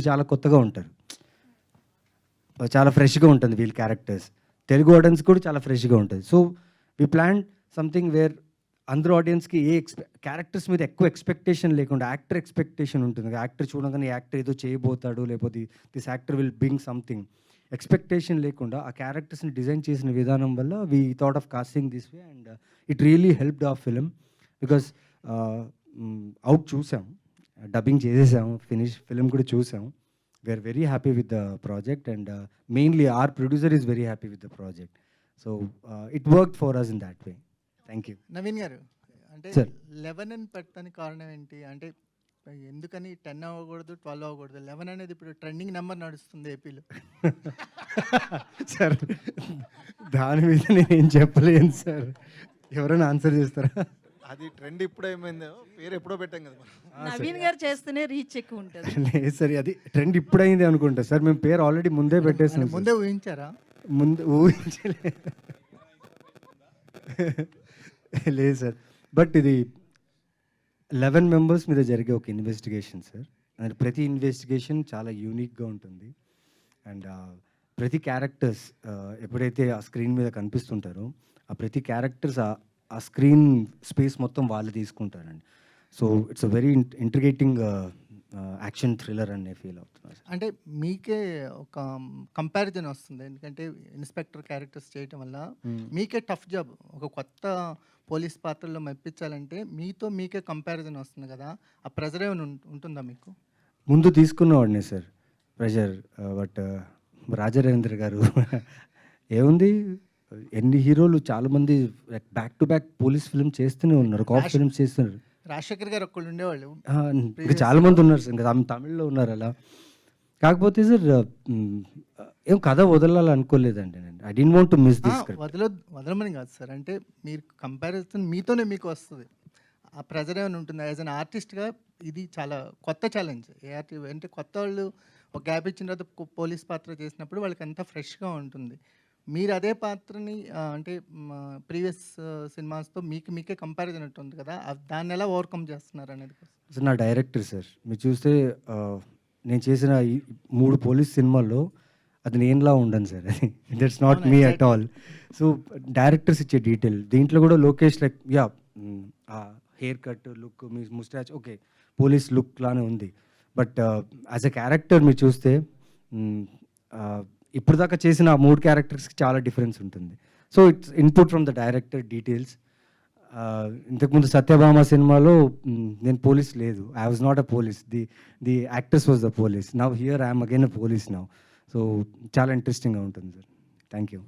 చాలా కొత్తగా ఉంటారు, చాలా ఫ్రెష్గా ఉంటుంది వీళ్ళ క్యారెక్టర్స్. తెలుగు ఆడియన్స్ కూడా చాలా ఫ్రెష్గా ఉంటుంది. So we plan something where అందరూ ఆడియన్స్కి క్యారెక్టర్స్ మీద ఎక్కువ ఎక్స్పెక్టేషన్ లేకుండా యాక్టర్ ఎక్స్పెక్టేషన్ ఉంటుంది. యాక్టర్ చూడగానే యాక్టర్ ఏదో చేయబోతాడు, లేకపోతే this actor will bring something expectation లేకుండా ఆ క్యారెక్టర్స్ని డిజైన్ చేసిన విధానం వల్ల we thought of casting this way and it really helped ఆ ఫిలిం. బికాస్ అవుట్ చూసాం, డబ్బింగ్ చేసేసాము, ఫిలిం కూడా చూసాం. We are very happy with the project and mainly our producer is very happy with the project. So it work for us in that way. Thank you. Naveen garu, అంటే sir 11 అని పెట్టడానికి కారణం ఏంటి? అంటే ఎందుకని 10 అవ్వకూడదు, 12 అవ్వకూడదు? 11 అనేది ఇప్పుడు ట్రెండింగ్ నెంబర్ నడుస్తుంది ఏపీలో. సార్ దాని మీద నేనేం చెప్పలేను సార్, ఎవరైనా ఆన్సర్ చేస్తారా? అది ట్రెండ్ ఇప్పుడు ఏమైందో, పేరు ఎప్పుడో పెట్టాం కదా మనం. నవీన్ గారు చేస్తేనే రీచ్ ఎక్కువ ఉంటుంది. లేదు సార్, అది ట్రెండ్ ఇప్పుడైంది అనుకుంటా సార్. మేము పేరు ఆల్రెడీ ముందే పెట్టేసాం. ముందే ఊహించారా? ముందు ఊహించలే లేదు సార్. బట్ ఇది 11 మెంబర్స్ మీద జరిగే ఒక ఇన్వెస్టిగేషన్ సార్. అండ్ ప్రతి ఇన్వెస్టిగేషన్ చాలా యూనిక్గా ఉంటుంది. అండ్ ప్రతి క్యారెక్టర్స్ ఎప్పుడైతే ఆ స్క్రీన్ మీద కనిపిస్తుంటారో ఆ ప్రతి క్యారెక్టర్స్ ఆ స్క్రీన్ స్పేస్ మొత్తం వాళ్ళు తీసుకుంటారండి. So it's a very intriguing action thriller అనే ఫీల్ అవుతున్నారు. అంటే మీకే ఒక కంపారిజన్ వస్తుంది, ఎందుకంటే ఇన్స్పెక్టర్ క్యారెక్టర్స్ చేయటం వల్ల మీకే టఫ్ జాబ్. ఒక కొత్త పోలీస్ పాత్రలో మెప్పించాలంటే మీకే కంపారిజన్ వస్తుంది కదా, ఆ ప్రెజర్ ఏమైనా ఉంటుందా మీకు? ముందు తీసుకున్నవాడినే సార్ ప్రెషర్. బట్ రాజారేంద్ర గారు ఏముంది, ఎన్ని హీరోలు చాలామంది back to back police film చేస్తూనే ఉన్నారు, కాప్ ఫిల్మ్స్ చేస్తున్నారు. రాజశేఖర్ గారు ఒక్కళ్ళు ఉండేవాళ్ళు, ఇంకా చాలామంది ఉన్నారు సార్, ఇంకా తమిళ్లో ఉన్నారు అలా. కాకపోతే సార్ ఏం కథ వదలాలనుకోలేదండి నేను. I don't want to miss this. వదలమని కాదు సార్, అంటే మీరు కంపారిజన్ మీతోనే మీకు వస్తుంది. ఆ ప్రెజర్ ఏమైనా ఉంటుందా? యాజ్ అన్ ఆర్టిస్ట్గా ఇది చాలా కొత్త ఛాలెంజ్. అంటే కొత్త వాళ్ళు ఒక గ్యాప్ ఇచ్చిన తర్వాత పోలీస్ పాత్ర చేసినప్పుడు వాళ్ళకి అంతా ఫ్రెష్గా ఉంటుంది. మీరు అదే పాత్రని అంటే ప్రీవియస్ సినిమాస్తో మీకే కంపారిజన్ ఉంటుంది కదా, దాన్ని ఎలా ఓవర్కమ్ చేస్తున్నారు అనేది. సార్ నా డైరెక్టర్ సార్, మీరు చూస్తే నేను చేసిన ఈ 3 పోలీస్ సినిమాల్లో అది నేనులా ఉండను సార్. అది that's not me at all. So directors ఇచ్చే డీటెయిల్ దీంట్లో కూడా Lokesh like ya hair cut look, మీ ముస్టాచ్ ఓకే పోలీస్ లుక్ లానే ఉంది. బట్ యాజ్ ఎ క్యారెక్టర్ మీరు చూస్తే ఇప్పుడు దాకా చేసిన 3 క్యారెక్టర్స్కి చాలా డిఫరెన్స్ ఉంటుంది. So it's input from the director details. ఇంతకుముందు సత్యభామ సినిమాలో నేను పోలీస్ లేదు, I was not a police, the actors was the police. Now here I'm again a police now. So చాలా ఇంట్రెస్టింగ్గా ఉంటుంది సార్. Thank you.